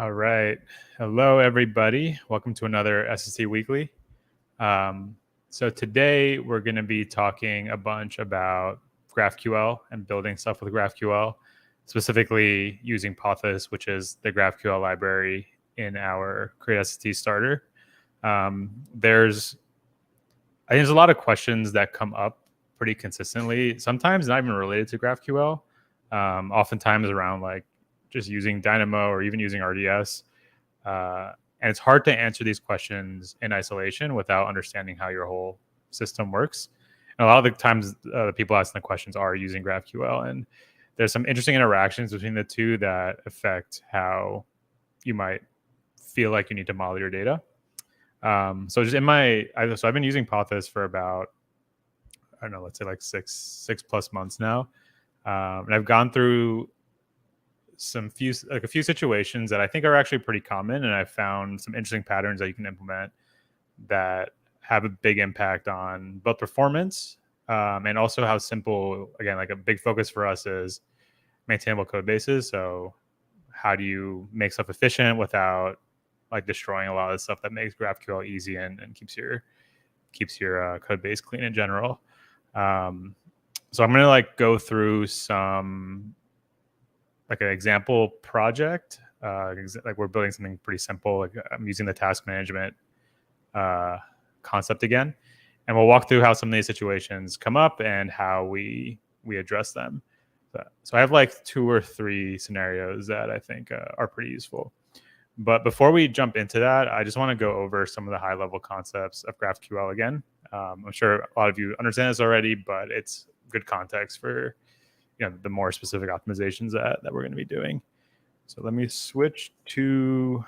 All right. Hello, everybody. Welcome to another SST Weekly. So today we're going to be talking a bunch about GraphQL and building stuff with GraphQL, specifically using Pothos, which is the GraphQL library in our Create SST starter. There's a lot of questions that come up pretty consistently, sometimes not even related to GraphQL, oftentimes around like just using Dynamo or even using RDS. And it's hard to answer these questions in isolation without understanding how your whole system works. And a lot of the times, the people asking the questions are using GraphQL, and there's some interesting interactions between the two that affect how you might feel like you need to model your data. So just I've been using Pothos for about, I don't know, let's say like six plus months now, and I've gone through a few situations that I think are actually pretty common, and I've found some interesting patterns that you can implement that have a big impact on both performance and also how simple, again, like a big focus for us is maintainable code bases. So how do you make stuff efficient without like destroying a lot of the stuff that makes GraphQL easy and keeps your code base clean in general. So I'm going to like go through some like an example project. Like we're building something pretty simple. Like I'm using the task management concept again, and we'll walk through how some of these situations come up and how we address them. So I have like 2 or 3 scenarios that I think are pretty useful. But before we jump into that, I just want to go over some of the high-level concepts of GraphQL again. I'm sure a lot of you understand this already, but it's good context for the more specific optimizations that we're going to be doing. So let me switch to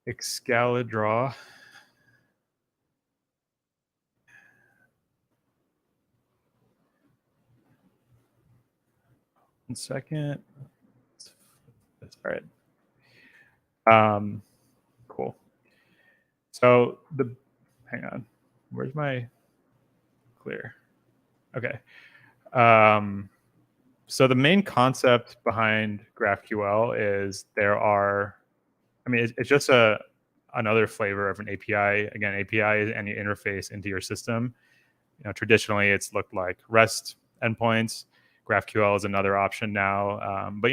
Excalidraw. One second. That's all right. Cool. So hang on. Where's my clear? Okay. So the main concept behind GraphQL is it's just another flavor of an API. Again, API is any interface into your system. Traditionally it's looked like REST endpoints. GraphQL is another option now. But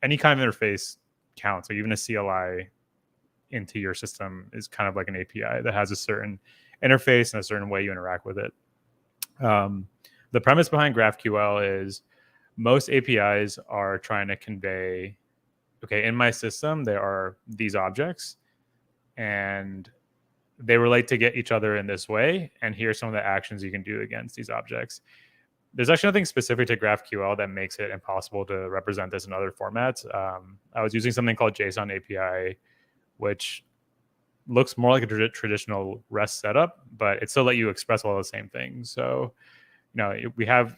any kind of interface counts. So even a CLI into your system is kind of like an API that has a certain interface and a certain way you interact with it. The premise behind GraphQL is most APIs are trying to convey, okay, in my system, there are these objects and they relate to get each other in this way. And here's some of the actions you can do against these objects. There's actually nothing specific to GraphQL that makes it impossible to represent this in other formats. I was using something called JSON API, which looks more like a traditional REST setup, but it still let you express all the same things. So, we have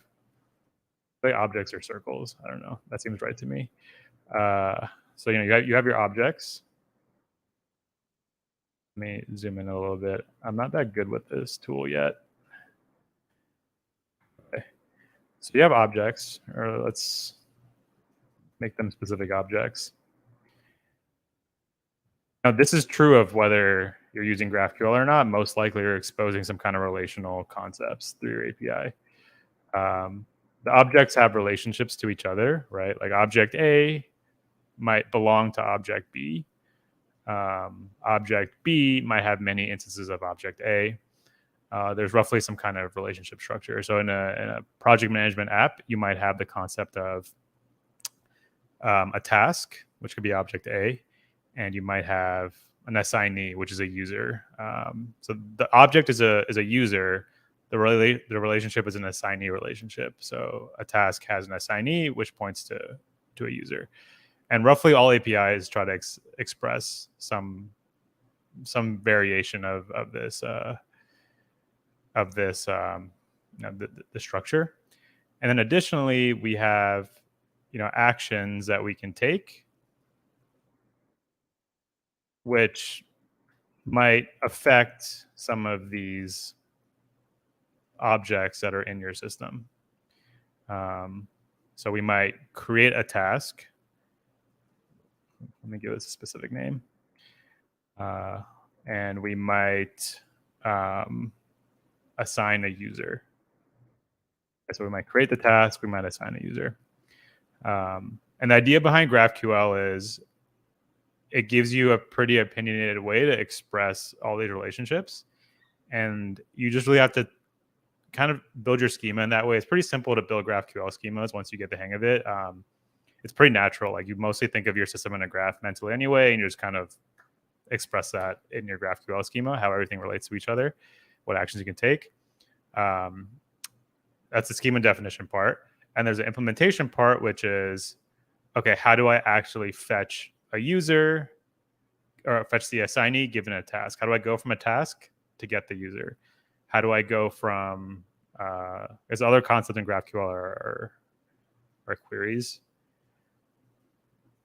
the objects or circles. I don't know. That seems right to me. So you have your objects. Let me zoom in a little bit. I'm not that good with this tool yet. Okay. So you have objects, or let's make them specific objects. Now this is true of whether you're using GraphQL or not. Most likely you're exposing some kind of relational concepts through your API. The objects have relationships to each other, right? Like object A might belong to object B. Object B might have many instances of object A. There's roughly some kind of relationship structure. So in a project management app, you might have the concept of a task, which could be object A, and you might have an assignee, which is a user. So the object is a user. The relationship is an assignee relationship. So a task has an assignee, which points to a user. And roughly all APIs try to express some variation of this the structure. And then additionally, we have actions that we can take, which might affect some of these objects that are in your system. So we might create a task Let me give this a specific name. And we might assign a user. So we might create the task, we might assign a user. And the idea behind GraphQL is it gives you a pretty opinionated way to express all these relationships. And you just really have to kind of build your schema in that way. It's pretty simple to build GraphQL schemas once you get the hang of it. It's pretty natural. Like you mostly think of your system in a graph mentally anyway, and you just kind of express that in your GraphQL schema, how everything relates to each other, what actions you can take. That's the schema definition part. And there's an implementation part, which is, okay, how do I actually fetch a user or fetch the assignee given a task? How do I go from a task to get the user? How do I go from, there's other concepts in GraphQL are queries.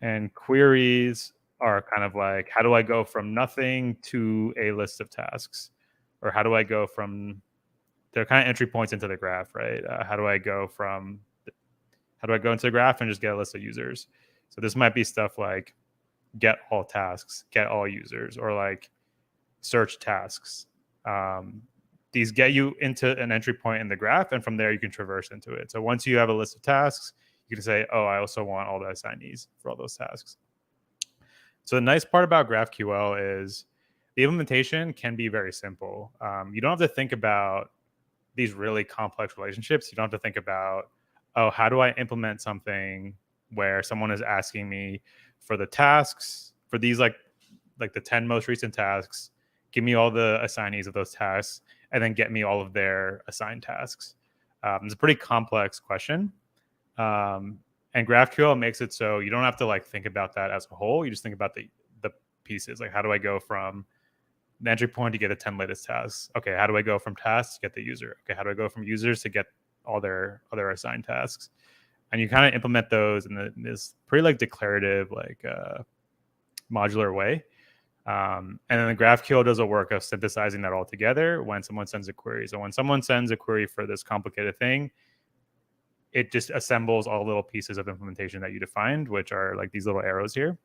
And queries are kind of like, how do I go from nothing to a list of tasks? Or how do I go from, they're kind of entry points into the graph, right? How do I go into the graph and just get a list of users? So this might be stuff like get all tasks, get all users, or like search tasks. These get you into an entry point in the graph, and from there you can traverse into it. So once you have a list of tasks, you can say, oh, I also want all the assignees for all those tasks. So the nice part about GraphQL is the implementation can be very simple. You don't have to think about these really complex relationships. You don't have to think about, oh, how do I implement something where someone is asking me for the tasks, for these like the 10 most recent tasks, give me all the assignees of those tasks, and then get me all of their assigned tasks. It's a pretty complex question. And GraphQL makes it so you don't have to like think about that as a whole. You just think about the pieces. Like, how do I go from the entry point to get the 10 latest tasks? Okay, how do I go from tasks to get the user? Okay, how do I go from users to get all their other assigned tasks? And you kind of implement those in this pretty like declarative, like modular way. And then the GraphQL does a work of synthesizing that all together when someone sends a query. So when someone sends a query for this complicated thing, it just assembles all little pieces of implementation that you defined, which are like these little arrows here.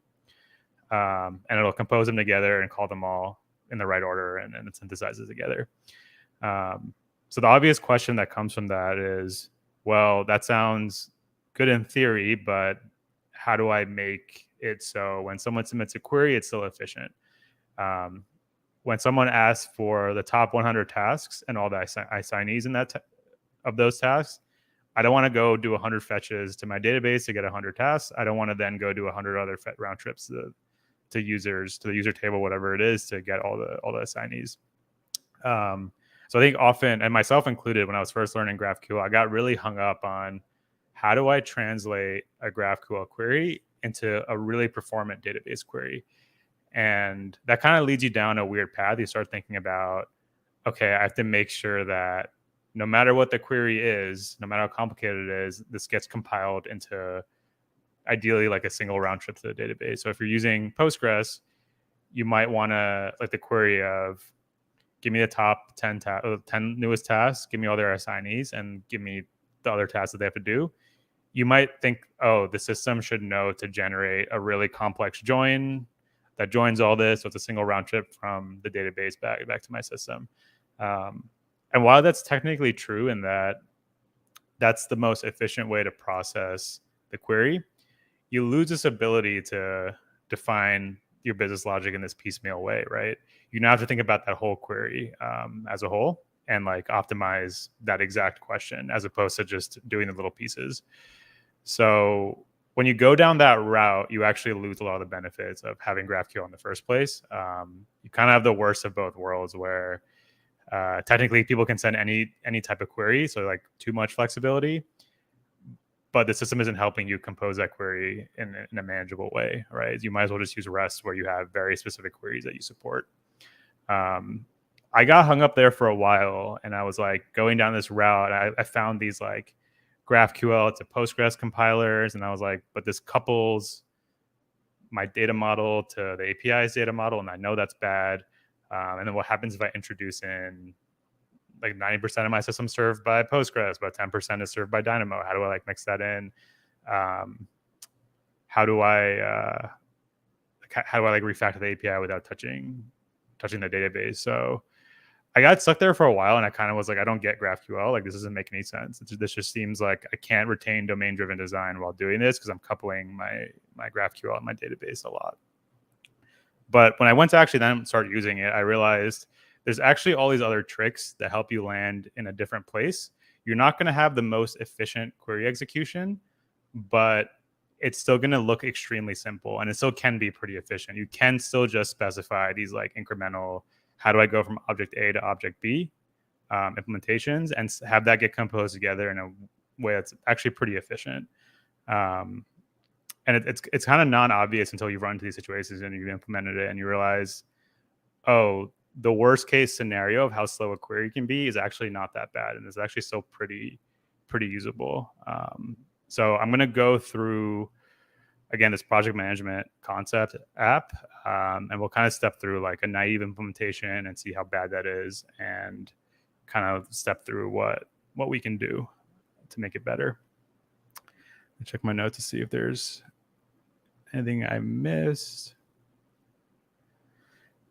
And it'll compose them together and call them all in the right order, and it synthesizes together. So the obvious question that comes from that is, well, that sounds good in theory, but how do I make it so when someone submits a query, it's still efficient? When someone asks for the top 100 tasks and all the assignees in that of those tasks, I don't want to go do 100 fetches to my database to get 100 tasks. I don't want to then go do 100 other round trips to users, to the user table, whatever it is, to get all the assignees. So I think often, and myself included, when I was first learning GraphQL, I got really hung up on how do I translate a GraphQL query into a really performant database query. And that kind of leads you down a weird path. You start thinking about, okay, I have to make sure that no matter what the query is, no matter how complicated it is, this gets compiled into ideally like a single round trip to the database. So if you're using Postgres, you might want to like the query of give me the top 10 newest tasks, give me all their assignees, and give me the other tasks that they have to do. You might think, oh, the system should know to generate a really complex join that joins all this. So it's a single round trip from the database back to my system. And while that's technically true in that that's the most efficient way to process the query, you lose this ability to define your business logic in this piecemeal way, right? You now have to think about that whole query as a whole and like optimize that exact question as opposed to just doing the little pieces. So when you go down that route, you actually lose a lot of the benefits of having GraphQL in the first place. You kind of have the worst of both worlds where technically people can send any type of query, so like too much flexibility, but the system isn't helping you compose that query in a manageable way, right? You might as well just use REST where you have very specific queries that you support. I got hung up there for a while, and I was like going down this route. I found these like GraphQL to Postgres compilers, and I was like, but this couples my data model to the API's data model, and I know that's bad. And then what happens if I introduce in like 90% of my system served by Postgres, but 10% is served by Dynamo? How do I like mix that in? How do I how do I like refactor the API without touching the database? So I got stuck there for a while, and I kind of was like, I don't get GraphQL. Like, this doesn't make any sense. This just seems like I can't retain domain-driven design while doing this because I'm coupling my GraphQL and my database a lot. But when I went to actually then start using it, I realized there's actually all these other tricks that help you land in a different place. You're not going to have the most efficient query execution, but it's still going to look extremely simple, and it still can be pretty efficient. You can still just specify these like incremental, how do I go from object A to object B implementations, and have that get composed together in a way that's actually pretty efficient. And it's kind of non-obvious until you run into these situations and you've implemented it and you realize, oh, the worst case scenario of how slow a query can be is actually not that bad, and it's actually still pretty usable. So I'm going to go through, again, this project management concept app, and we'll kind of step through like a naive implementation and see how bad that is, and kind of step through what we can do to make it better. I'll check my notes to see if there's anything I missed.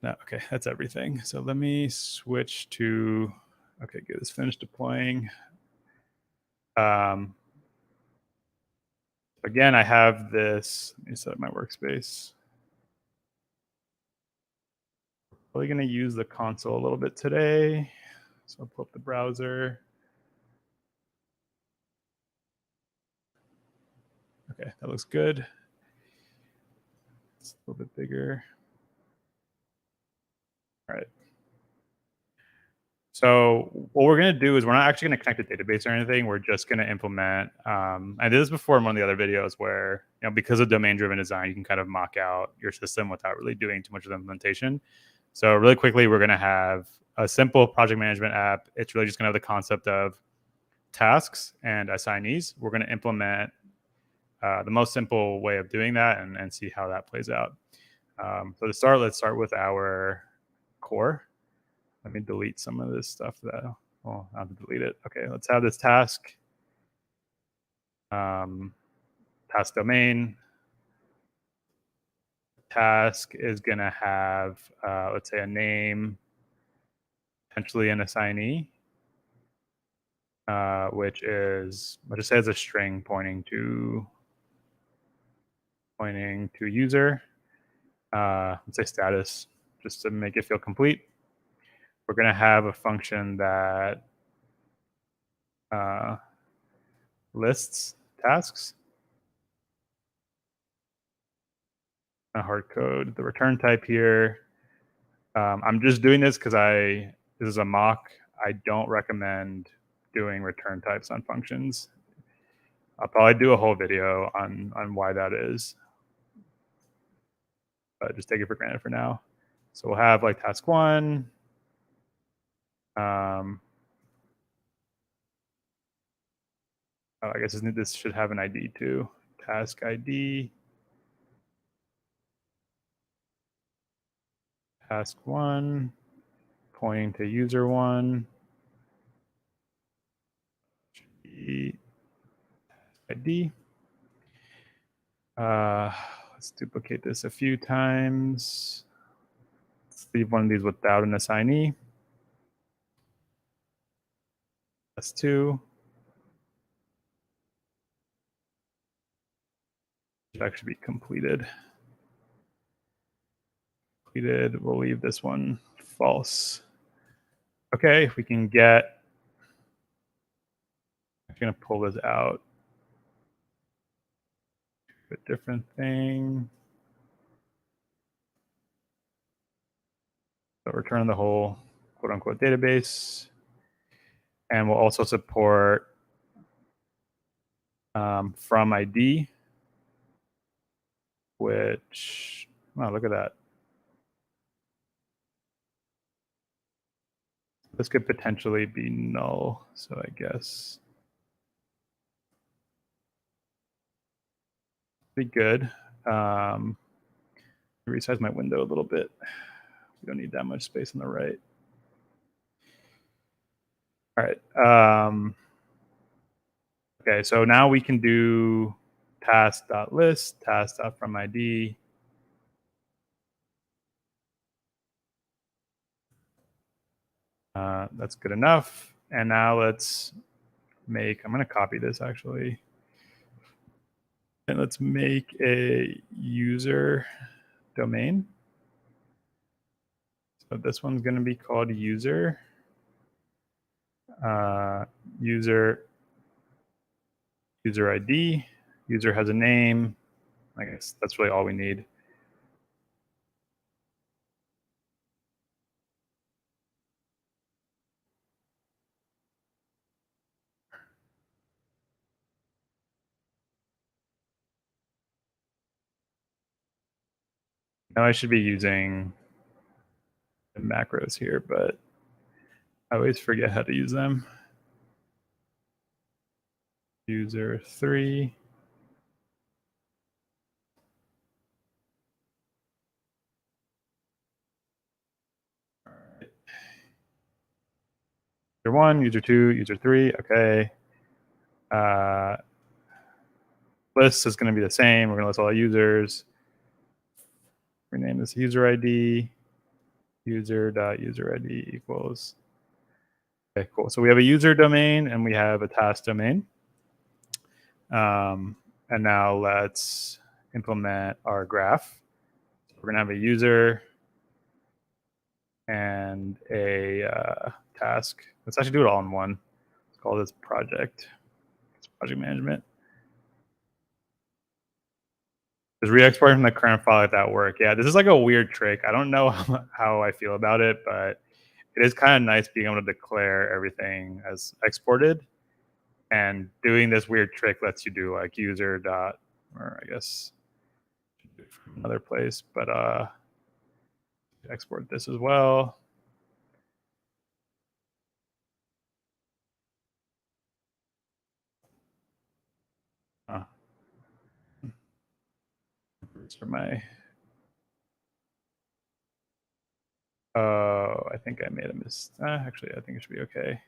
No, okay, that's everything. So let me switch to, okay, good, it's finished deploying. Again, I have this, let me set up my workspace. Probably gonna use the console a little bit today. So I'll pull up the browser. Okay, that looks good. It's a little bit bigger. All right. So what we're going to do is we're not actually going to connect a database or anything. We're just going to implement. I did this before in one of the other videos where, because of domain-driven design, you can kind of mock out your system without really doing too much of the implementation. So really quickly, we're going to have a simple project management app. It's really just going to have the concept of tasks and assignees. We're going to implement the most simple way of doing that and see how that plays out. So to start, let's start with our core. Let me delete some of this stuff though. Well, I have to delete it. Okay, let's have this task. Task domain. Task is going to have, let's say, a name, potentially an assignee, which is, let's just say it's a string pointing to user. Let's say status, just to make it feel complete. We're going to have a function that lists tasks. A hard code the return type here. I'm just doing this because this is a mock. I don't recommend doing return types on functions. I'll probably do a whole video on why that is, but just take it for granted for now. So we'll have like task one. I guess this should have an ID too. Task ID. Task one, pointing to user one. ID. Let's duplicate this a few times. Let's leave one of these without an assignee. S2. Should actually be completed. Completed. We'll leave this one false. Okay, we can get. I'm going to pull this out. A different thing. So return the whole quote unquote database. And we'll also support from ID, which, wow, look at that. This could potentially be null. So I guess pretty good. Resize my window a little bit. We don't need that much space on the right. All right. Okay, so now we can do task.list, task.fromID. That's good enough. And now let's make, I'm going to copy this actually. And let's make a user domain. So this one's going to be called user. User ID. User has a name. I guess that's really all we need. Now I should be using the macros here, but I always forget how to use them. User 3. User 1, user 2, user 3. Okay. List is going to be the same. We're going to list all the users. Rename this user ID. User.user ID equals. Okay, cool. So we have a user domain and we have a task domain. And now let's implement our graph. We're going to have a user and a task. Let's actually do it all in one. Let's call this project. It's project management. Is re-exporting from the current file at that work? Yeah, this is like a weird trick. I don't know how I feel about it, but it is kind of nice being able to declare everything as exported. And doing this weird trick lets you do like user dot, or I guess from another place, but export this as well. For my, I think I made a mistake. Actually, I think it should be okay.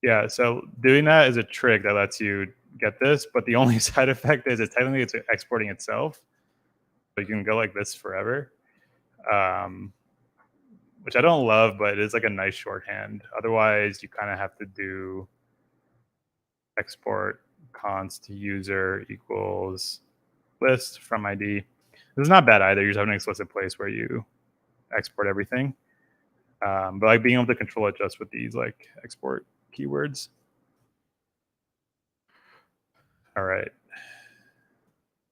Yeah, so doing that is a trick that lets you get this, but the only side effect is technically it's exporting itself. So you can go like this forever, which I don't love, but it is like a nice shorthand. Otherwise, you kind of have to do export const user equals list from ID. This is not bad either. You just have an explicit place where you export everything. But like being able to control it just with these like export keywords. All right.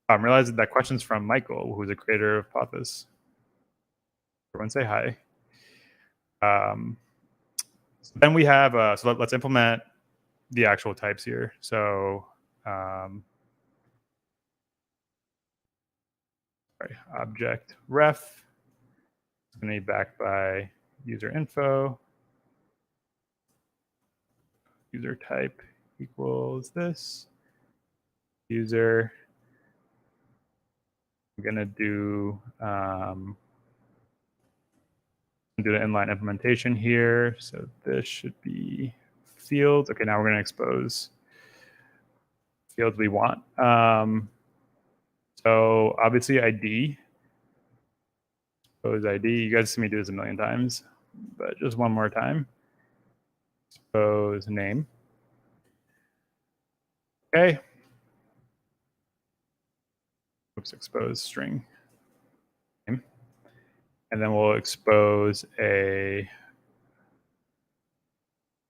I'm realizing that question's from Michael, who's a creator of Pothos. Everyone say hi. So then we have, so let's implement the actual types here. So sorry, object ref is going to be backed by user info. User type equals this. User, I'm going to do the inline implementation here. So this should be fields. Okay, now we're going to expose fields we want. So obviously ID, expose ID. You guys see me do this a million times, but just one more time. Expose name. Okay. Oops, expose string. And then we'll expose a,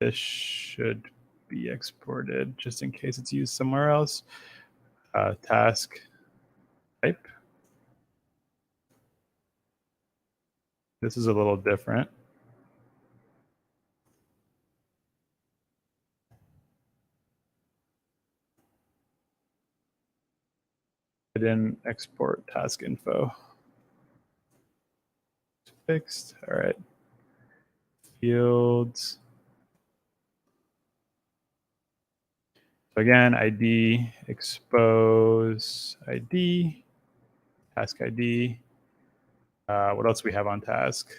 this should be exported just in case it's used somewhere else. Task type. This is a little different. I didn't export task info. Fixed. All right. Fields. So again, ID, expose ID, task ID. What else do we have on task?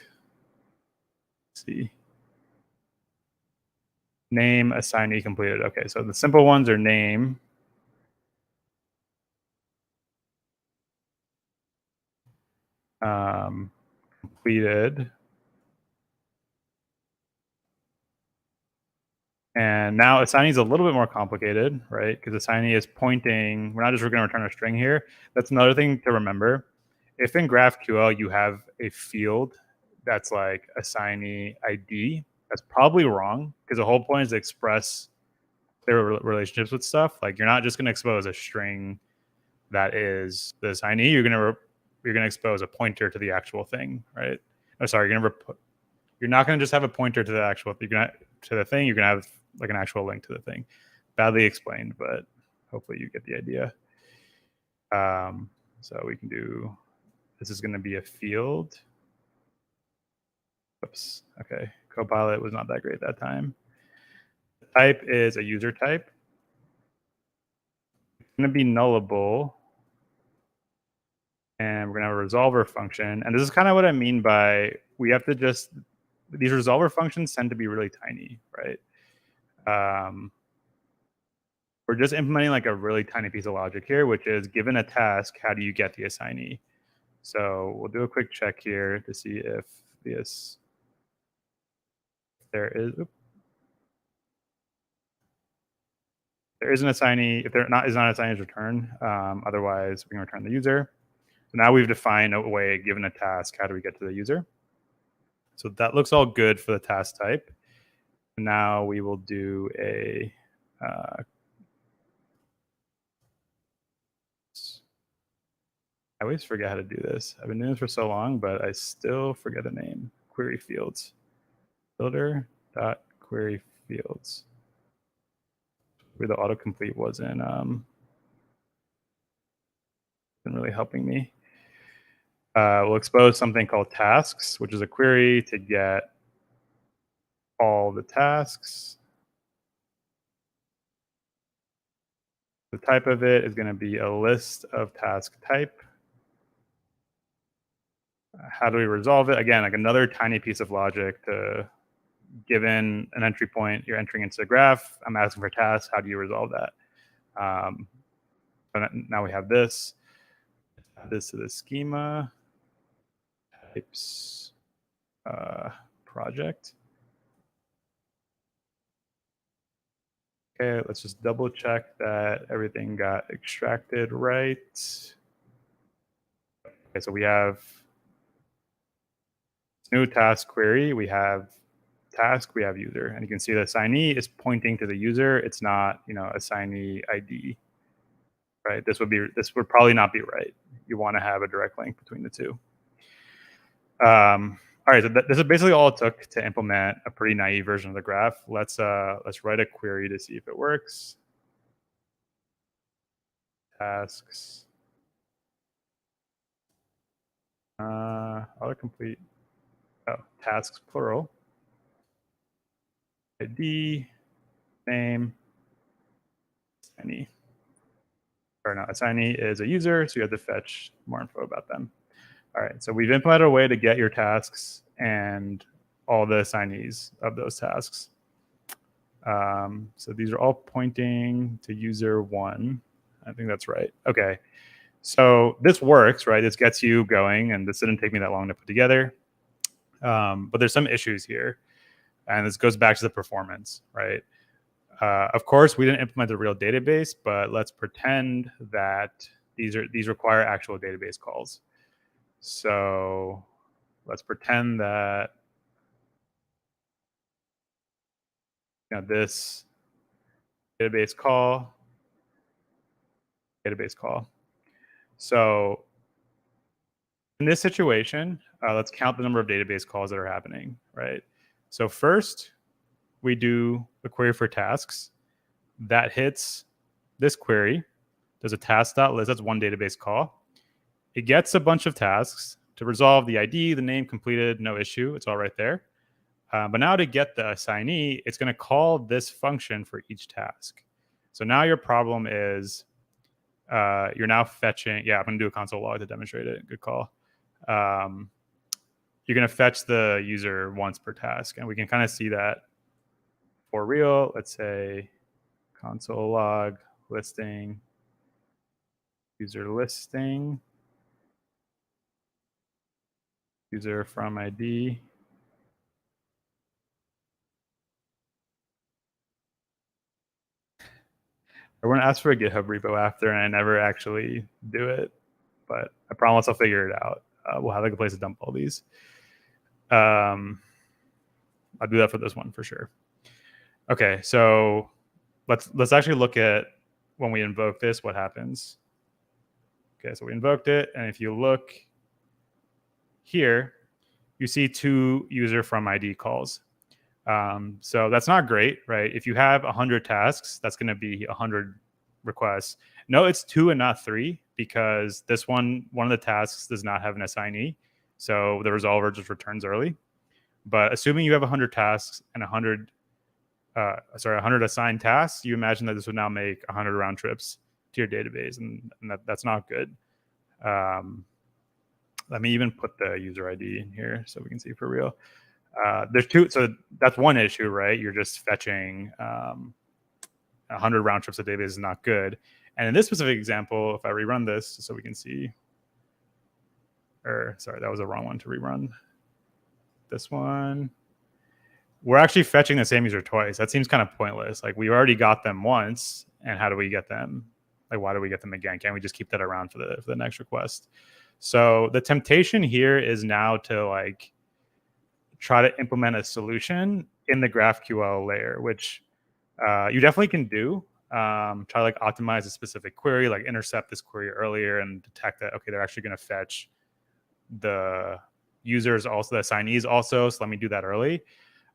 Let's see. Name, assignee completed. Okay, so the simple ones are name. completed. And now assignee is a little bit more complicated, right? Because assignee is pointing, we're not just going to return a string here. That's another thing to remember. If in GraphQL you have a field that's like assignee ID, that's probably wrong, because the whole point is to express their relationships with stuff. Like you're not just going to expose a string that is the assignee. You're going to expose a pointer to the actual thing, right? Oh, sorry, you're not going to just have a pointer to the actual. You're going to the thing. You're going to have like an actual link to the thing. Badly explained, but hopefully you get the idea. So we can do. This is going to be a field. Oops. Okay. Copilot was not that great that time. The type is a user type. It's going to be nullable. And we're going to have a resolver function. And this is kind of what I mean by we have to just, these resolver functions tend to be really tiny, right? We're just implementing like a really tiny piece of logic here, which is given a task, how do you get the assignee? So we'll do a quick check here to see if this, there is an assignee. If there is not an assignee, return. Otherwise, we can return the user. So now we've defined a way, given a task, how do we get to the user? So that looks all good for the task type. Now we will do a I always forget how to do this. I've been doing this for so long, but I still forget a name. Query fields. Builder.query fields. Where the autocomplete wasn't really helping me. We'll expose something called tasks, which is a query to get all the tasks. The type of it is going to be a list of task type. How do we resolve it? Again, like another tiny piece of logic to given an entry point, you're entering into the graph. I'm asking for tasks. How do you resolve that? But now we have this. Add this to the schema. Types project. Okay, let's just double check that everything got extracted right. Okay, so we have new task query. We have task, we have user, and you can see the assignee is pointing to the user. It's not, assignee ID, right? This would probably not be right. You want to have a direct link between the two. All right, so this is basically all it took to implement a pretty naive version of the graph. Let's write a query to see if it works. Tasks. Autocomplete. Oh, tasks plural. ID, name, assignee. Or no, assignee is a user, so you have to fetch more info about them. All right, so we've implemented a way to get your tasks and all the assignees of those tasks. So these are all pointing to user one. I think that's right. Okay, so this works, right? This gets you going, and this didn't take me that long to put together. But there's some issues here, and this goes back to the performance, right? Of course, we didn't implement the real database, but let's pretend that these require actual database calls. So let's pretend that this database call. So in this situation, let's count the number of database calls that are happening, right? So first, we do a query for tasks that hits this query. There's a task.list, that's one database call. It gets a bunch of tasks to resolve the ID, the name, completed, no issue. It's all right there. But now to get the assignee, it's going to call this function for each task. So now your problem is you're now fetching. Yeah, I'm going to do a console log to demonstrate it. Good call. You're going to fetch the user once per task. And we can kind of see that for real. Let's say console log listing, user listing, user from ID. I want to ask for a GitHub repo after, and I never actually do it, but I promise I'll figure it out. We'll have like a place to dump all these. I'll do that for this one for sure. Okay, so let's actually look at when we invoke this, what happens. Okay, so we invoked it, and if you look here, you see 2 user from ID calls. So that's not great, right? If you have 100 tasks, that's going to be 100 requests. No, it's 2 and not 3 because this one of the tasks does not have an assignee. So the resolver just returns early. But assuming you have 100 tasks and 100 assigned tasks, you imagine that this would now make 100 round trips to your database, and that's not good. Let me even put the user ID in here so we can see for real. There's 2, so that's one issue, right? You're just fetching 100 round trips a database is not good. And in this specific example, if I rerun this so we can see, or sorry, that was a wrong one to rerun. This one, we're actually fetching the same user twice. That seems kind of pointless. Like we already got them once, and how do we get them? Like why do we get them again? Can't we just keep that around for the next request? So the temptation here is now to like try to implement a solution in the GraphQL layer, which you definitely can do. Try to like optimize a specific query, like intercept this query earlier and detect that, okay, they're actually going to fetch the users also, the assignees also, so let me do that early.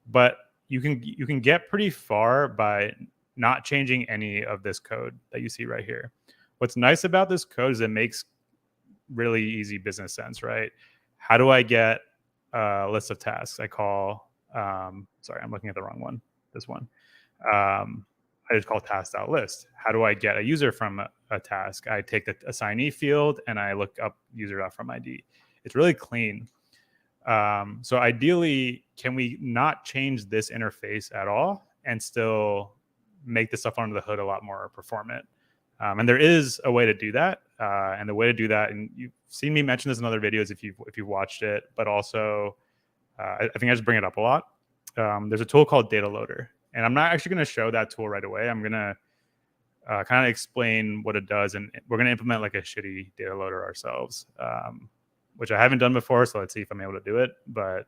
But you can get pretty far by not changing any of this code that you see right here. What's nice about this code is it makes really easy business sense, right? How do I get a list of tasks? I call, sorry, I'm looking at the wrong one, this one. I just call task.list. How do I get a user from a task? I take the assignee field and I look up user.fromID. It's really clean. So ideally, can we not change this interface at all and still make the stuff under the hood a lot more performant? And there is a way to do that. And the way to do that, and you've seen me mention this in other videos if you've watched it, but also I think I just bring it up a lot. There's a tool called DataLoader, and I'm not actually going to show that tool right away. I'm going to kind of explain what it does, and we're going to implement like a shitty DataLoader ourselves, which I haven't done before. So let's see if I'm able to do it. But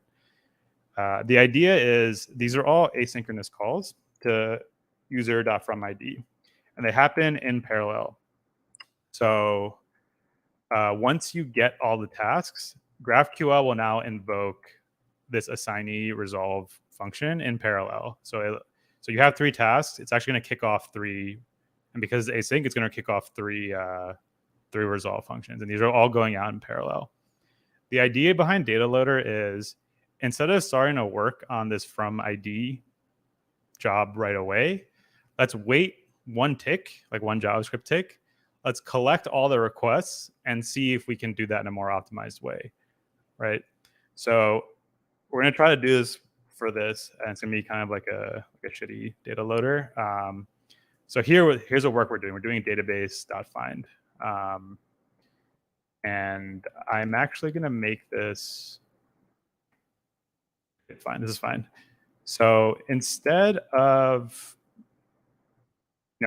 the idea is these are all asynchronous calls to user.fromID, and they happen in parallel. So once you get all the tasks, GraphQL will now invoke this assignee resolve function in parallel. So you have 3 tasks. It's actually going to kick off 3, and because it's async, it's going to kick off 3 resolve functions, and these are all going out in parallel. The idea behind DataLoader is instead of starting to work on this from ID job right away, let's wait one tick, like one JavaScript tick. Let's collect all the requests and see if we can do that in a more optimized way, right? So we're going to try to do this for this, and it's going to be kind of like a shitty data loader. So here's what work we're doing. We're doing database.find. And I'm actually going to make this fine. This is fine. So instead of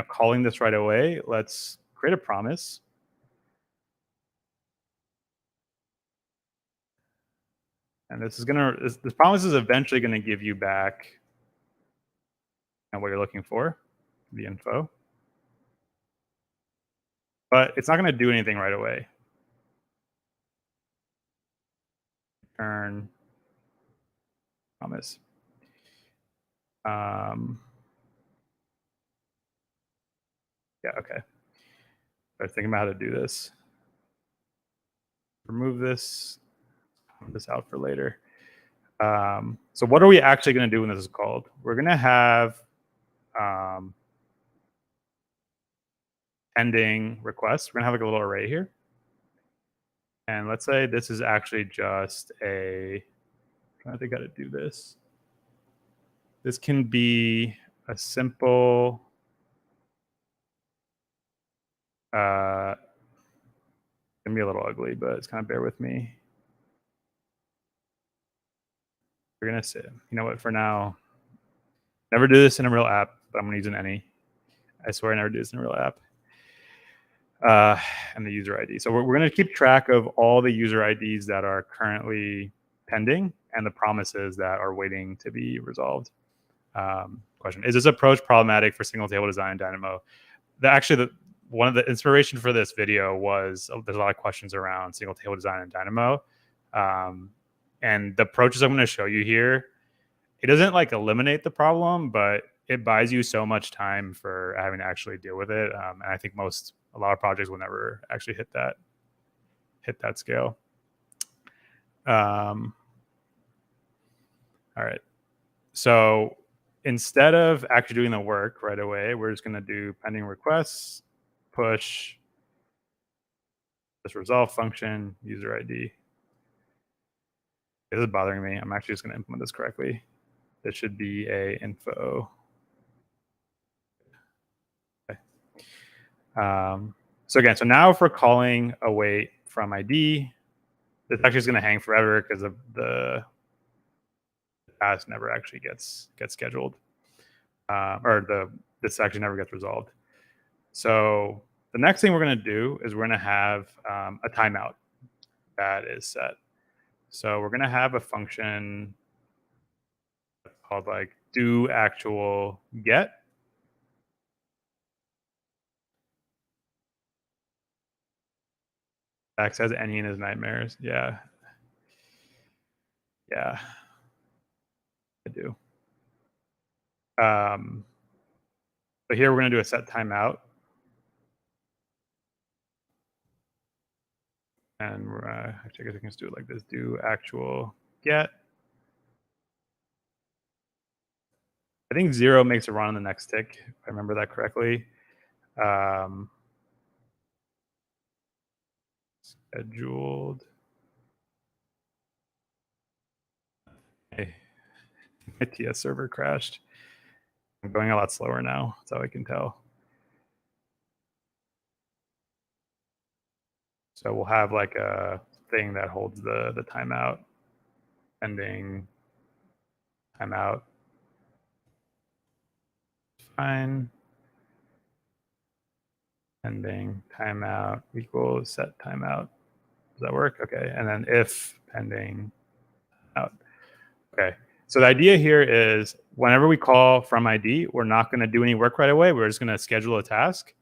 calling this right away, let's create a promise. And this promise is eventually going to give you back what you're looking for, the info. But it's not going to do anything right away. Return promise. Yeah, okay. I was thinking about how to do this. Remove this out for later. So what are we actually going to do when this is called? We're going to have pending requests. We're going to have like a little array here. And let's say this is actually just I'm trying to think how to do this. This can be a simple it's gonna be a little ugly, but it's kind of bear with me. we're going to say, you know what, for now, never do this in a real app, but I'm going to use an any. I swear I never do this in a real app. And the user ID. So we're going to keep track of all the user IDs that are currently pending and the promises that are waiting to be resolved. Question: is this approach problematic for single table design in Dynamo? One of the inspiration for this video was there's a lot of questions around single table design in Dynamo, and the approaches I'm going to show you here, it doesn't like eliminate the problem, but it buys you so much time for having to actually deal with it. And I think a lot of projects will never actually hit that scale. All right. So instead of actually doing the work right away, we're just going to do pending requests, push this resolve function, user ID. This is bothering me. I'm actually just going to implement this correctly. This should be a info. Okay. So again, so now if we're calling await from ID, this actually is going to hang forever because of the task never actually gets scheduled, this actually never gets resolved. So the next thing we're going to do is we're going to have a timeout that is set. So we're going to have a function called like do actual get. Max has any in his nightmares. Yeah. Yeah. I do. So here we're going to do a set timeout. And actually, I guess I can just do it like this: do actual get. I think 0 makes a run on the next tick, if I remember that correctly. Scheduled. Hey, my TS server crashed. I'm going a lot slower now, that's how I can tell. So we'll have like a thing that holds the timeout, pending timeout. Fine. Pending timeout equals set timeout. Does that work? Okay. And then if pending out. Okay. So the idea here is whenever we call from ID, we're not going to do any work right away. We're just going to schedule a task.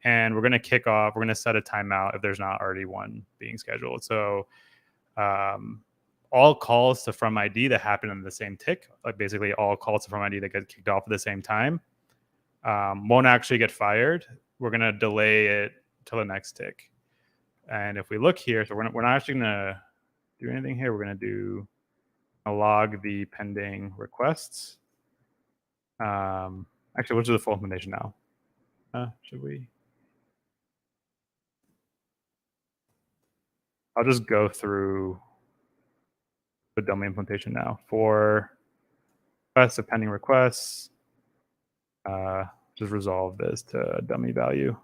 And we're going to kick off. We're going to set a timeout if there's not already one being scheduled. So all calls to from ID that happen in the same tick, like basically all calls to from ID that get kicked off at the same time, won't actually get fired. We're going to delay it till the next tick. And if we look here, so we're not actually going to do anything here. We're going to do log the pending requests. Actually, we'll do the full implementation now. Should we? I'll just go through the dummy implementation now. For requests of pending requests, just resolve this to a dummy value.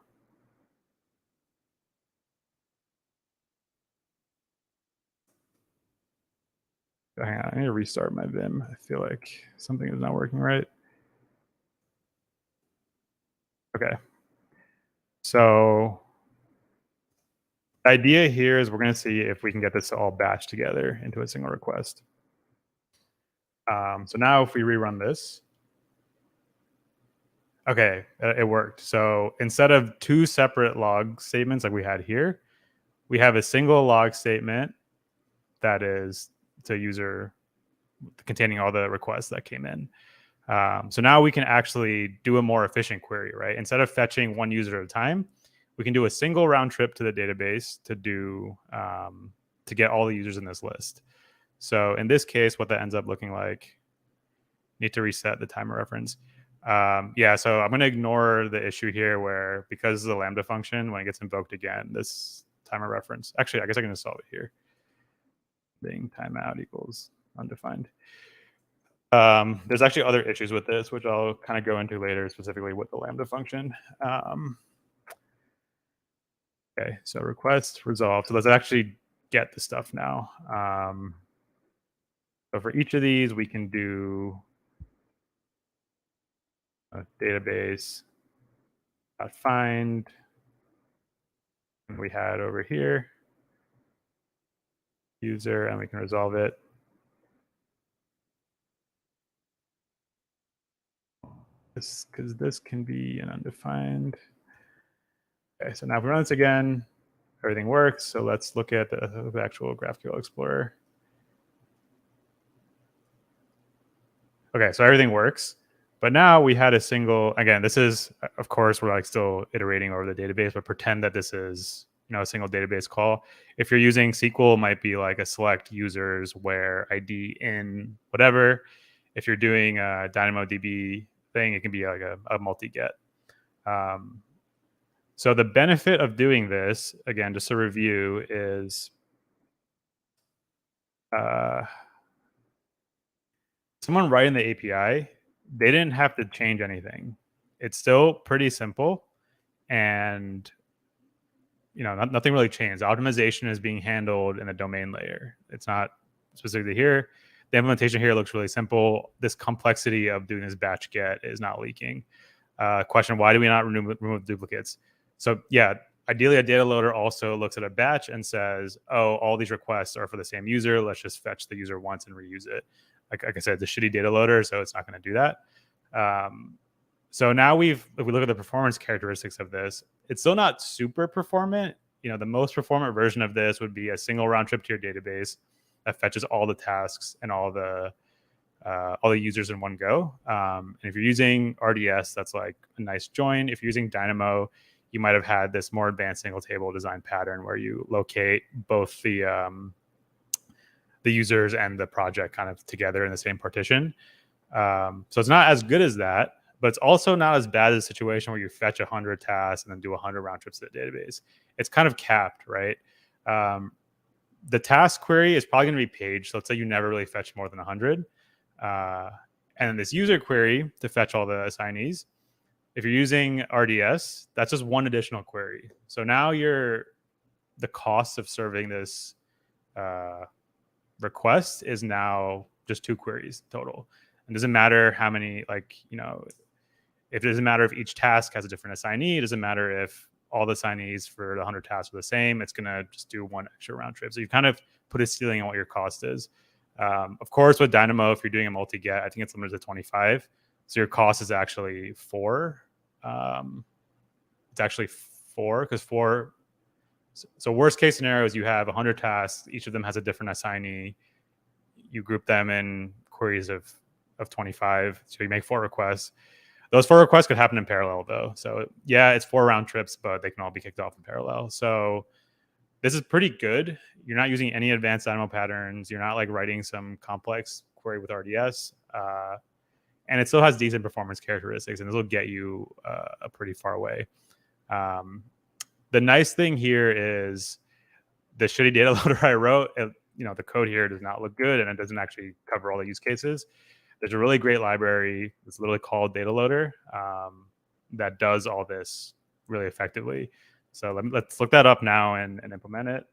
Hang on, I need to restart my Vim. I feel like something is not working right. Okay. So the idea here is we're going to see if we can get this all batch together into a single request. So now if we rerun this, okay, it worked. So instead of two separate log statements like we had here, we have a single log statement that is to user containing all the requests that came in. So now we can actually do a more efficient query, right? Instead of fetching one user at a time, we can do a single round trip to the database to do to get all the users in this list. So in this case, what that ends up looking like, need to reset the timer reference. Yeah, so I'm going to ignore the issue here where because of the Lambda function, when it gets invoked again, this timer reference, actually, I guess I can just solve it here. Being timeout equals undefined. There's actually other issues with this, which I'll kind of go into later, specifically with the Lambda function. Okay, so request resolve. So let's actually get the stuff now. So for each of these, we can do a database find, and we had over here user, and we can resolve it. Because this can be an undefined. Okay, so now if we run this again, everything works. So let's look at the actual GraphQL Explorer. Okay, so everything works. But now we had a single, again, this is, of course, we're like still iterating over the database, but pretend that this is, a single database call. If you're using SQL, it might be like a select users where ID in whatever. If you're doing a DynamoDB thing, it can be like a multi-get. So the benefit of doing this, again, just to review, is someone writing the API, they didn't have to change anything. It's still pretty simple, and nothing really changed. Optimization is being handled in the domain layer. It's not specifically here. The implementation here looks really simple. This complexity of doing this batch get is not leaking. Question: why do we not remove duplicates? So yeah, ideally a data loader also looks at a batch and says, oh, all these requests are for the same user. Let's just fetch the user once and reuse it. Like I said, it's a shitty data loader, so it's not going to do that. So now if we look at the performance characteristics of this, it's still not super performant. The most performant version of this would be a single round trip to your database that fetches all the tasks and all the users in one go. And if you're using RDS, that's like a nice join. If you're using Dynamo, you might have had this more advanced single table design pattern where you locate both the users and the project kind of together in the same partition. So it's not as good as that, but it's also not as bad as a situation where you fetch 100 tasks and then do 100 round trips to the database. It's kind of capped, right? The task query is probably going to be paged. So let's say you never really fetch more than 100. And then this user query to fetch all the assignees. If you're using RDS, that's just one additional query. So now the cost of serving this request is now just 2 queries total. And it doesn't matter how many, it doesn't matter if each task has a different assignee. It doesn't matter if all the assignees for the 100 tasks are the same. It's going to just do one extra round trip. So you kind of put a ceiling on what your cost is. Of course, with Dynamo, if you're doing a multi-get, I think it's limited to 25. So your cost is actually 4. It's actually 4 because 4. So worst case scenario is you have 100 tasks. Each of them has a different assignee. You group them in queries of 25. So you make 4 requests. Those 4 requests could happen in parallel, though. So yeah, it's 4 round trips, but they can all be kicked off in parallel. So this is pretty good. You're not using any advanced Dynamo patterns. You're not like writing some complex query with RDS. And it still has decent performance characteristics, and this will get you a pretty far away. The nice thing here is the shitty data loader I wrote, the code here does not look good, and it doesn't actually cover all the use cases. There's a really great library. It's literally called DataLoader that does all this really effectively. So let's look that up now and implement it.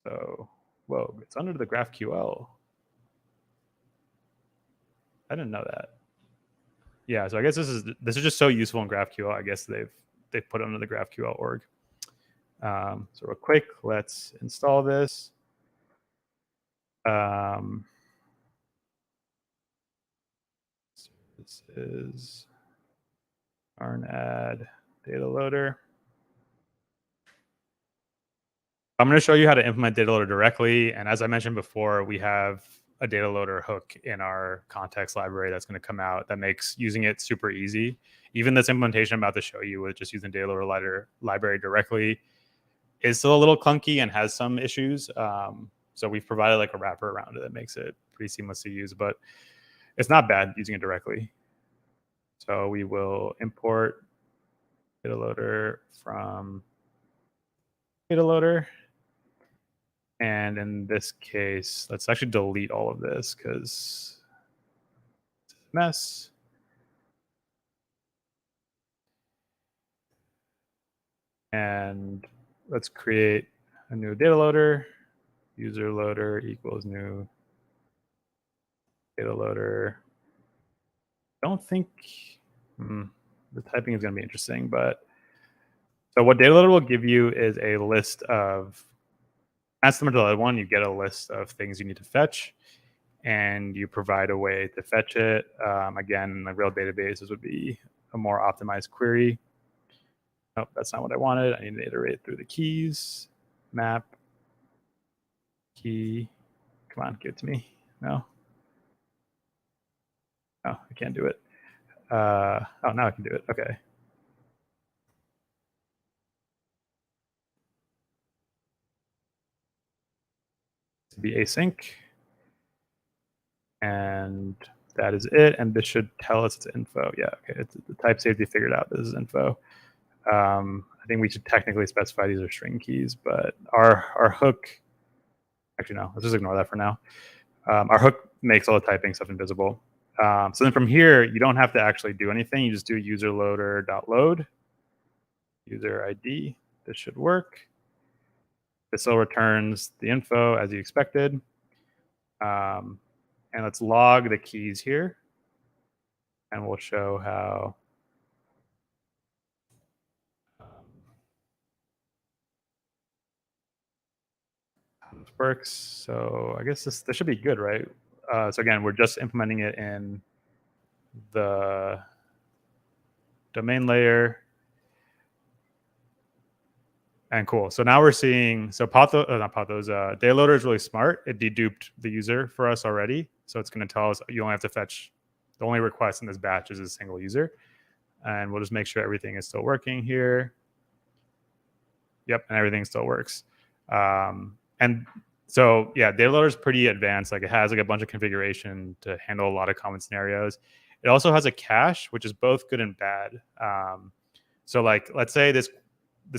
So, whoa, it's under the GraphQL. I didn't know that. Yeah, so I guess this is just so useful in GraphQL. I guess they've put it under the GraphQL org. So real quick, let's install this. This is add data loader. I'm going to show you how to implement data loader directly. And as I mentioned before, we have a data loader hook in our context library that's going to come out that makes using it super easy. Even this implementation I'm about to show you with just using data loader library directly is still a little clunky and has some issues. So we've provided like a wrapper around it that makes it pretty seamless to use, but it's not bad using it directly. So we will import data loader from data loader. And in this case, let's actually delete all of this because it's a mess. And let's create a new data loader. user loader equals new data loader. I don't think the typing is going to be interesting, but so what data loader will give you is a list of, as similar to the other one, you get a list of things you need to fetch, and you provide a way to fetch it. Again, in a real database, this would be a more optimized query. Nope, that's not what I wanted. I need to iterate through the keys. Map, key. Come on, give it to me. No. Oh, I can't do it. Oh, now I can do it. Okay. To be async. And that is it. And this should tell us it's info. Yeah, okay. It's the type safety figured out. This is info. I think we should technically specify these are string keys, but our hook, actually no, let's just ignore that for now. Our hook makes all the typing stuff invisible. So then from here, you don't have to actually do anything. You just do user loader.load, user ID. This should work. This still returns the info as you expected. And let's log the keys here. And we'll show how this works. So I guess this should be good, right? So again, we're just implementing it in the domain layer. And cool. So now we're seeing, so Pothos, not Pothos, DataLoader is really smart. It deduped the user for us already. So it's going to tell us you only have to fetch, the only request in this batch is a single user. And we'll just make sure everything is still working here. Yep, and everything still works. And so yeah, DataLoader is pretty advanced. Like it has like a bunch of configuration to handle a lot of common scenarios. It also has a cache, which is both good and bad. So like, let's say this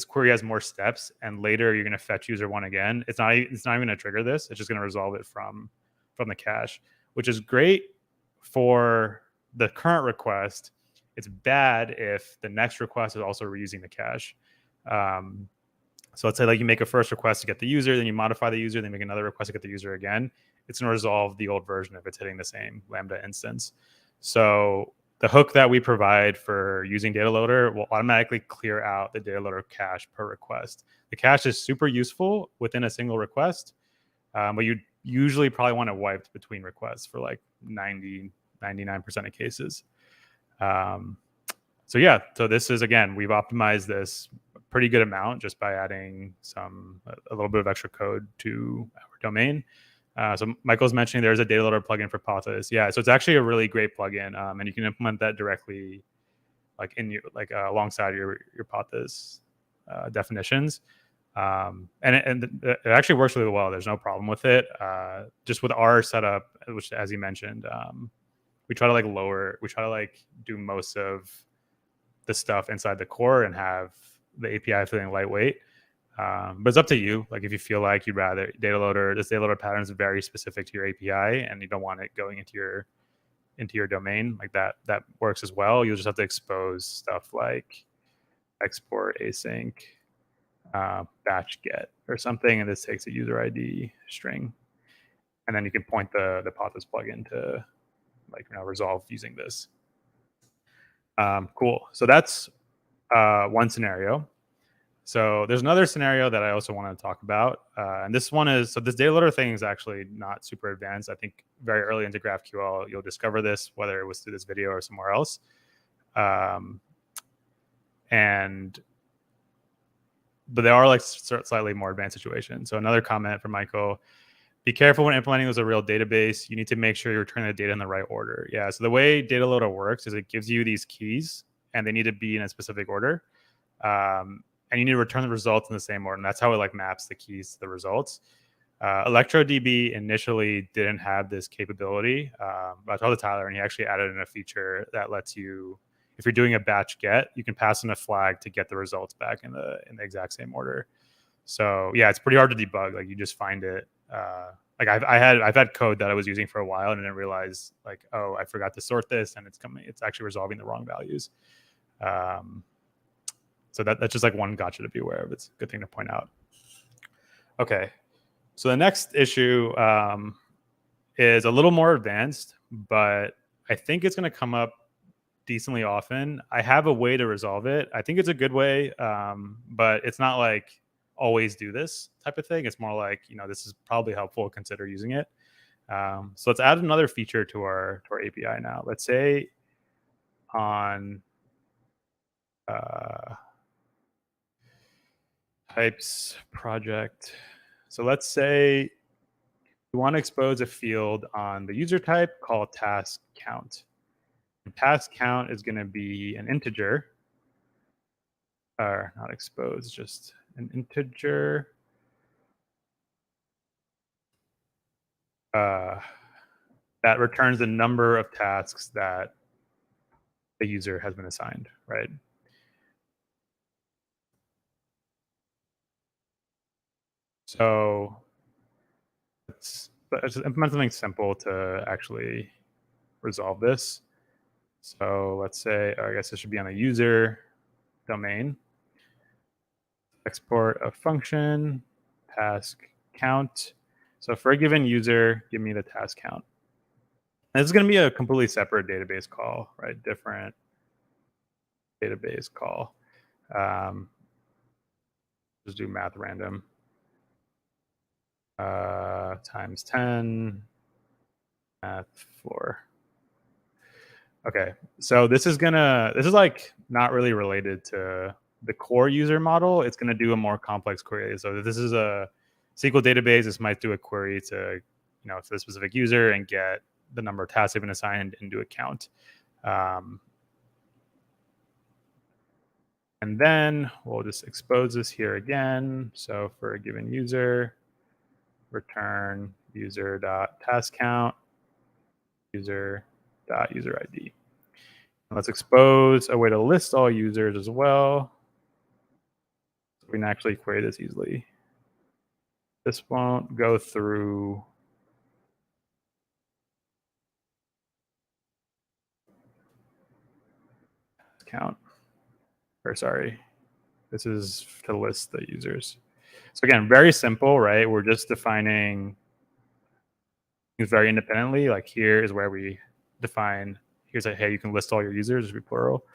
query has more steps, and later you're going to fetch user one again. It's not even going to trigger this. It's just going to resolve it from the cache, which is great for the current request. It's bad if the next request is also reusing the cache. So let's say like you make a first request to get the user, then you modify the user, then make another request to get the user again. It's going to resolve the old version if it's hitting the same Lambda instance. So the hook that we provide for using DataLoader will automatically clear out the DataLoader cache per request. The cache is super useful within a single request, but you usually probably want it wiped between requests for like 99% of cases. So yeah, so this is, again, we've optimized this a pretty good amount just by adding a little bit of extra code to our domain. So Michael's mentioning there's a DataLoader plugin for Pothos. Yeah, so it's actually a really great plugin, and you can implement that directly, like alongside your Pothos definitions, and it actually works really well. There's no problem with it. Just with our setup, which, as you mentioned, we try to do most of the stuff inside the core and have the API feeling lightweight. But it's up to you. Like if you feel like you'd rather this DataLoader pattern is very specific to your API and you don't want it going into your domain, like that works as well. You'll just have to expose stuff like export async batch get or something, and this takes a user ID string, and then you can point the Pothos plugin to resolve using this. Cool. So that's one scenario. So there's another scenario that I also want to talk about. And this one is, so this DataLoader thing is actually not super advanced. I think very early into GraphQL, you'll discover this, whether it was through this video or somewhere else. But there are like slightly more advanced situations. So another comment from Michael: be careful when implementing as a real database. You need to make sure you're returning the data in the right order. Yeah, so the way DataLoader works is it gives you these keys, and they need to be in a specific order. And you need to return the results in the same order. And that's how it maps the keys to the results. ElectroDB initially didn't have this capability. But I talked to Tyler, and he actually added in a feature that lets you, if you're doing a batch get, you can pass in a flag to get the results back in the exact same order. So yeah, it's pretty hard to debug. Like you just find it. I've had code that I was using for a while and I didn't realize oh, I forgot to sort this, and it's actually resolving the wrong values. So that's just one gotcha to be aware of. It's a good thing to point out. Okay. So the next issue is a little more advanced, but I think it's going to come up decently often. I have a way to resolve it. I think it's a good way, but it's not like always do this type of thing. It's more like, this is probably helpful. Consider using it. So let's add another feature to our API now. Let's say on types project. So let's say we want to expose a field on the user type called task count. And task count is going to be an integer, or not expose, just an integer. That returns the number of tasks that the user has been assigned, right? So let's implement something simple to actually resolve this. So let's say, I guess it should be on a user domain. Export a function, task count. So for a given user, give me the task count. And this is going to be a completely separate database call, right? Different database call. Just do math random. Times 10, math 4. Okay, so this is like not really related to the core user model. It's gonna do a more complex query. So this is a SQL database. This might do a query to, to the specific user and get the number of tasks they've been assigned into a count. And then we'll just expose this here again. So for a given user, return user.taskCount, user.userID. Let's expose a way to list all users as well. So we can actually query this easily. This won't go through count. Or sorry, this is to list the users. So again, very simple, right? We're just defining things very independently. Like here is where we define, here's a, hey, you can list all your users, this would be plural.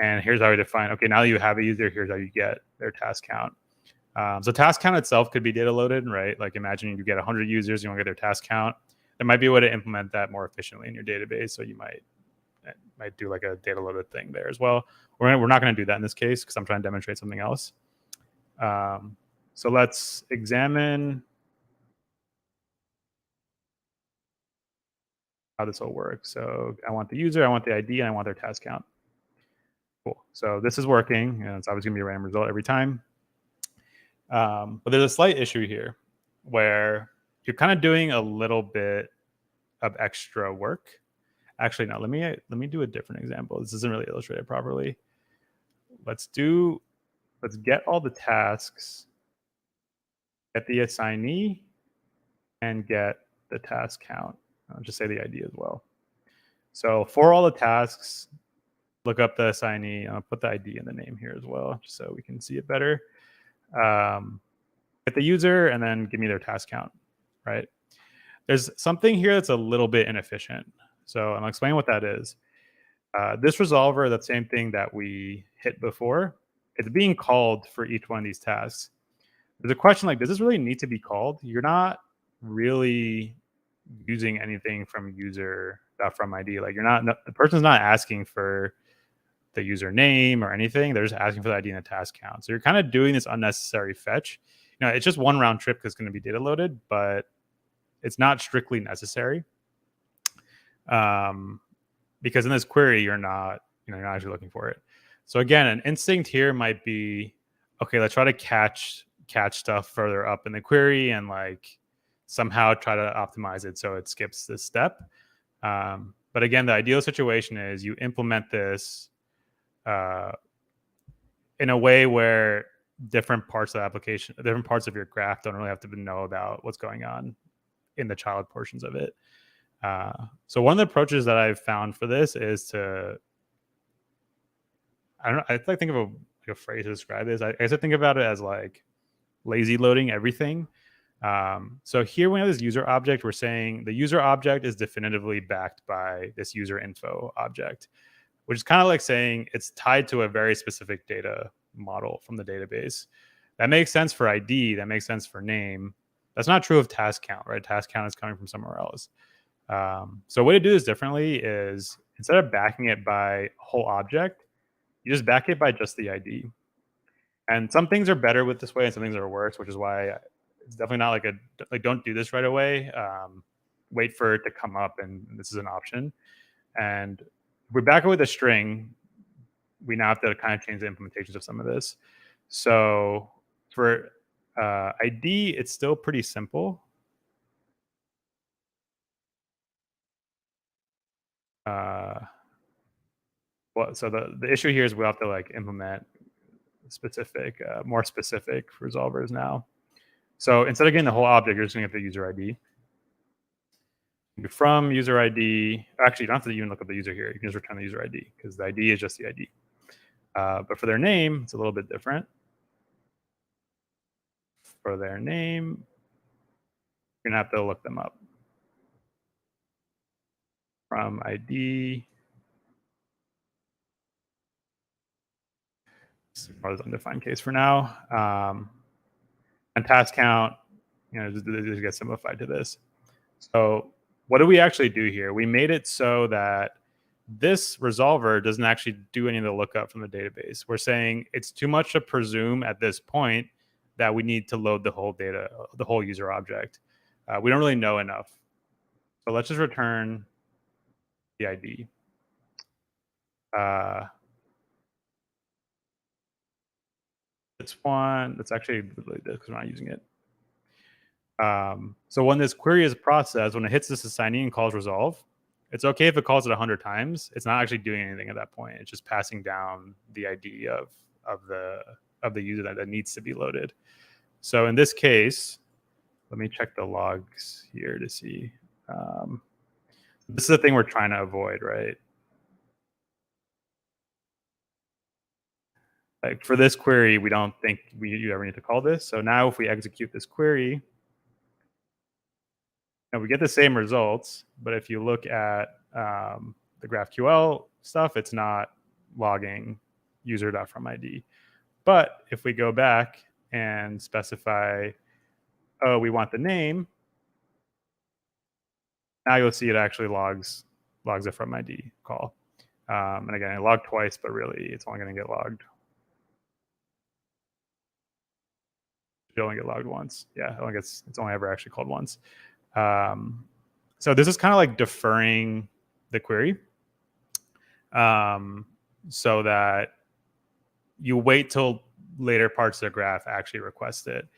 And here's how we define, okay, now that you have a user, here's how you get their task count. So task count itself could be data loaded, right? Like imagine you get 100 users, you want to get their task count. There might be a way to implement that more efficiently in your database. So you might do like a data loaded thing there as well. We're not going to do that in this case because I'm trying to demonstrate something else. So let's examine how this will work. So I want the user, I want the ID, and I want their task count. Cool. So this is working, and it's always going to be a random result every time. But there's a slight issue here where you're kind of doing a little bit of extra work. Actually, no, let me do a different example. This isn't really illustrated properly. Let's get all the tasks, get the assignee, and get the task count. I'll just say the ID as well. So for all the tasks, look up the assignee. I'll put the ID in the name here as well, just so we can see it better. Get the user, and then give me their task count, right? There's something here that's a little bit inefficient. So I'm explaining what that is. This resolver, that same thing that we hit before, it's being called for each one of these tasks. There's a question like, does this really need to be called? You're not really using anything from user.from ID. Like the person's not asking for the username or anything. They're just asking for the ID and the task count. So you're kind of doing this unnecessary fetch. It's just one round trip because it's going to be data loaded, but it's not strictly necessary. Because in this query, you're not actually looking for it. So again, an instinct here might be, okay, let's try to catch stuff further up in the query and like somehow try to optimize it so it skips this step. But again, the ideal situation is you implement this in a way where different parts of the application, different parts of your graph don't really have to know about what's going on in the child portions of it. So one of the approaches that I've found for this is to, I think of a phrase to describe this. I guess I think about it as like lazy loading everything. So here we have this user object. We're saying the user object is definitively backed by this user info object, which is kind of like saying it's tied to a very specific data model from the database. That makes sense for ID. That makes sense for name. That's not true of task count, right? Task count is coming from somewhere else. So a way to do this differently is instead of backing it by a whole object, you just back it by just the ID. And some things are better with this way, and some things are worse, which is why it's definitely not like don't do this right away. Wait for it to come up, and this is an option. And we're back with a string. We now have to kind of change the implementations of some of this. So for ID, it's still pretty simple. So the issue here is we'll have to like implement specific, more specific resolvers now. So instead of getting the whole object, you're just going to get the user ID. From user ID, actually, you don't have to even look up the user here. You can just return the user ID because the ID is just the ID. But for their name, it's a little bit different. For their name, you're going to have to look them up. From ID, this is probably an undefined case for now. And task count, just get simplified to this. So what do we actually do here? We made it so that this resolver doesn't actually do any of the lookup from the database. We're saying it's too much to presume at this point that we need to load the whole data, the whole user object. We don't really know enough. So let's just return the ID. This one, that's actually because we're not using it. So when this query is processed, when it hits this assignee and calls resolve, it's okay if it calls it 100 times. It's not actually doing anything at that point. It's just passing down the ID of the user that needs to be loaded. So in this case, let me check the logs here to see. This is the thing we're trying to avoid, right? Like for this query, we don't think you ever need to call this. So now if we execute this query, and we get the same results, but if you look at the GraphQL stuff, it's not logging user.fromID. But if we go back and specify, oh, we want the name, now you'll see it actually logs a from ID call. And again, I logged twice, but really it's only going to get logged. You only get logged once. Yeah, it's only ever actually called once. So this is kind of like deferring the query so that you wait till later parts of the graph actually request it.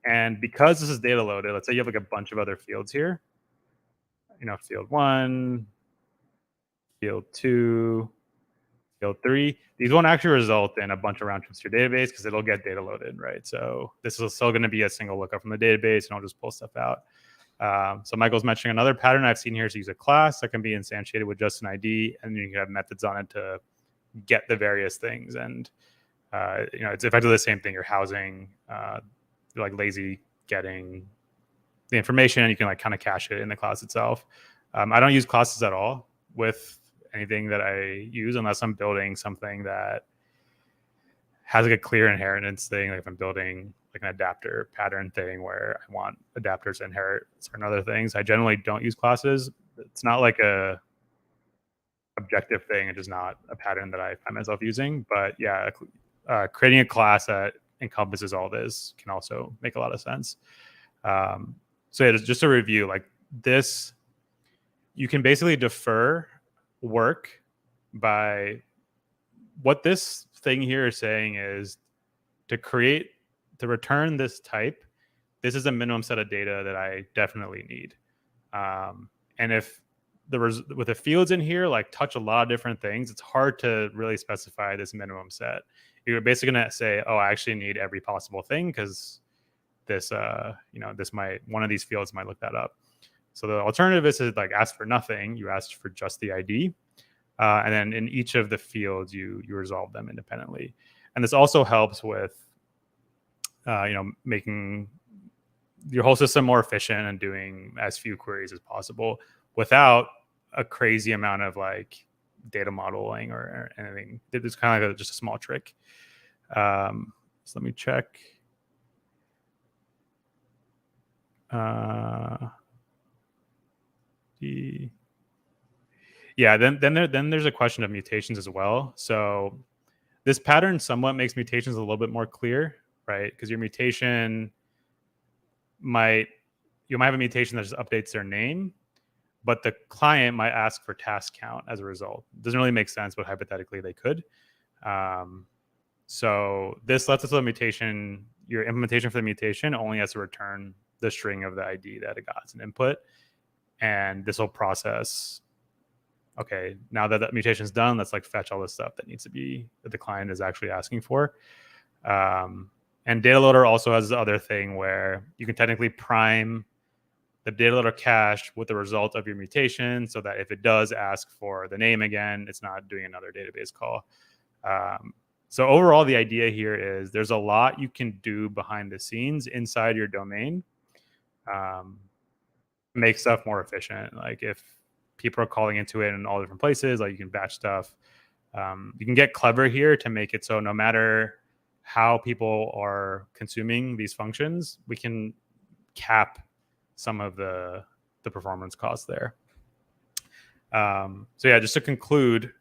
And because this is data loaded, let's say you have like a bunch of other fields here, field 1, field 2, field 3. These won't actually result in a bunch of round trips to your database because it'll get data loaded, right? So this is still going to be a single lookup from the database, and I'll just pull stuff out. So Michael's mentioning another pattern I've seen here is use a class that can be instantiated with just an ID, and you can have methods on it to get the various things. And it's effectively the same thing. You're housing, you're like lazy getting the information, and you can like kind of cache it in the class itself. I don't use classes at all with anything that I use unless I'm building something that has like a clear inheritance thing. Like if I'm building like an adapter pattern thing where I want adapters to inherit certain other things, I generally don't use classes. It's not like a objective thing. It's just not a pattern that I find myself using. But yeah, creating a class that encompasses all this can also make a lot of sense. So yeah, just a review, like this, you can basically defer work by what this thing here is saying is to return this type. This is a minimum set of data that I definitely need. And if with the fields in here, like touch a lot of different things, it's hard to really specify this minimum set. You're basically going to say, oh, I actually need every possible thing because this, one of these fields might look that up. So the alternative is to like ask for nothing. You ask for just the ID. And then in each of the fields, you resolve them independently. And this also helps with, making your whole system more efficient and doing as few queries as possible without a crazy amount of like data modeling or anything. It's kind of like just a small trick. So let me check. Yeah, then there's a question of mutations as well. So this pattern somewhat makes mutations a little bit more clear, right? Because your mutation you might have a mutation that just updates their name, but the client might ask for task count as a result. It doesn't really make sense, but hypothetically they could. So this lets us know mutation, your implementation for the mutation only has to return the string of the ID that it got as an input. And this will process, okay, now that the mutation is done, let's like fetch all the stuff that needs to be, that the client is actually asking for. And DataLoader also has the other thing where you can technically prime the DataLoader cache with the result of your mutation so that if it does ask for the name again, it's not doing another database call. So overall, the idea here is there's a lot you can do behind the scenes inside your domain, make stuff more efficient. Like if people are calling into it in all different places, like you can batch stuff. You can get clever here to make it so no matter how people are consuming these functions, we can cap some of the performance costs there. So yeah, just to conclude,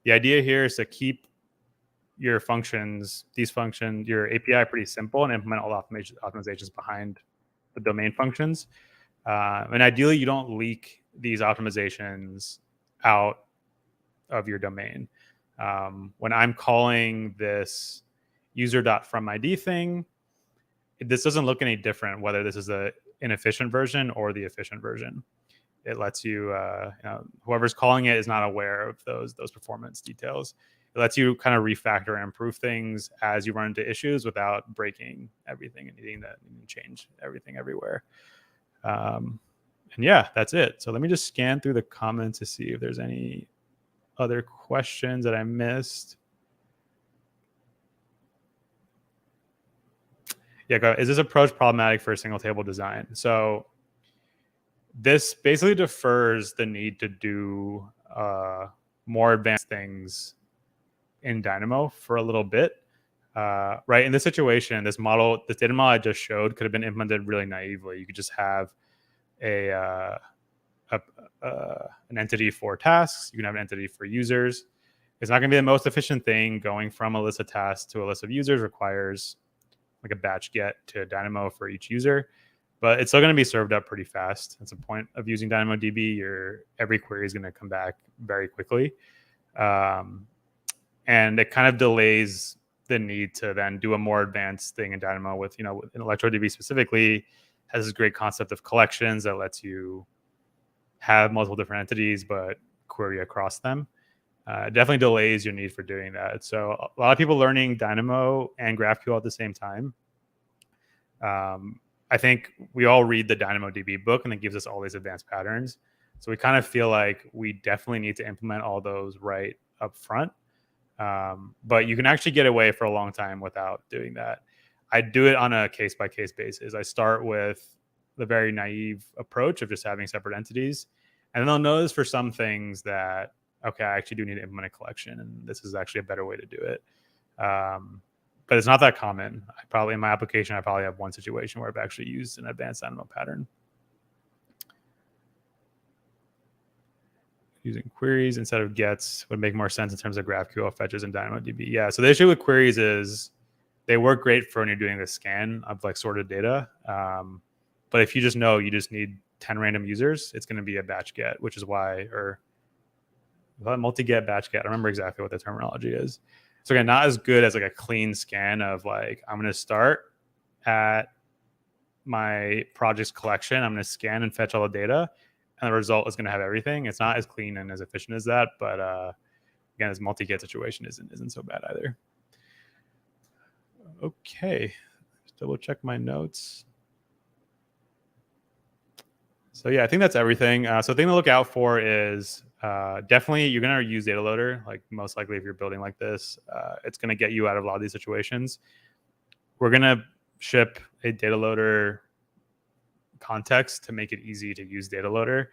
the idea here is to keep your functions, your API pretty simple and implement all optimizations behind the domain functions. And ideally, you don't leak these optimizations out of your domain. When I'm calling this user.fromID thing, this doesn't look any different whether this is the inefficient version or the efficient version. It lets you, whoever's calling it is not aware of those performance details. It lets you kind of refactor and improve things as you run into issues without breaking everything and needing to change everything everywhere. And yeah, that's it. So let me just scan through the comments to see if there's any other questions that I missed. Yeah, is this approach problematic for a single table design? So this basically defers the need to do more advanced things in Dynamo for a little bit. Right, in this situation, this data model I just showed could have been implemented really naively. You could just have an entity for tasks. You can have an entity for users. It's not going to be the most efficient thing. Going from a list of tasks to a list of users requires like a batch get to Dynamo for each user, but it's still going to be served up pretty fast. That's the point of using DynamoDB. Every query is going to come back very quickly. And it kind of delays the need to then do a more advanced thing in Dynamo with, in ElectroDB specifically, has this great concept of collections that lets you have multiple different entities, but query across them. Definitely delays your need for doing that. So a lot of people learning Dynamo and GraphQL at the same time. I think we all read the DynamoDB book and it gives us all these advanced patterns. So we kind of feel like we definitely need to implement all those right up front. But you can actually get away for a long time without doing that. I do it on a case-by-case basis. I start with the very naive approach of just having separate entities. And then I'll notice for some things that, okay, I actually do need to implement a collection, and this is actually a better way to do it. But it's not that common. In my application, I probably have one situation where I've actually used an advanced Dynamo pattern. Using queries instead of gets would make more sense in terms of GraphQL fetches and DynamoDB. Yeah, so the issue with queries is they work great for when you're doing the scan of like sorted data. But if you just know you just need 10 random users, it's going to be a batch get, which is why, or multi-get, batch get. I don't remember exactly what the terminology is. So again, not as good as like a clean scan of like, I'm going to start at my project's collection. I'm going to scan and fetch all the data, and the result is going to have everything. It's not as clean and as efficient as that, but again, this multi-get situation isn't so bad either. Okay, just double check my notes. So yeah, I think that's everything. So the thing to look out for is definitely you're going to use DataLoader. Like most likely if you're building like this, it's going to get you out of a lot of these situations. We're going to ship a DataLoader context to make it easy to use DataLoader.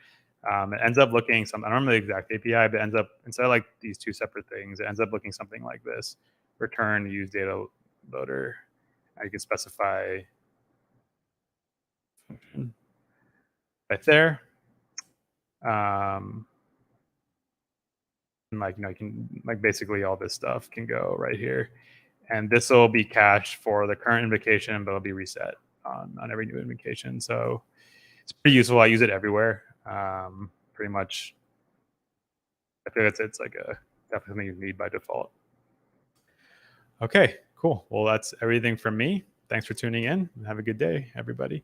It ends up looking I don't remember the exact API, but it ends up, instead of like these two separate things, it ends up looking something like this: return use DataLoader. I can specify function right there. Like, you can, like, basically all this stuff can go right here, and this will be cached for the current invocation, but it'll be reset on every new invocation. So it's pretty useful. I use it everywhere. Pretty much, I feel it's like definitely something you need by default. Okay, cool. Well, that's everything from me. Thanks for tuning in. Have a good day, everybody.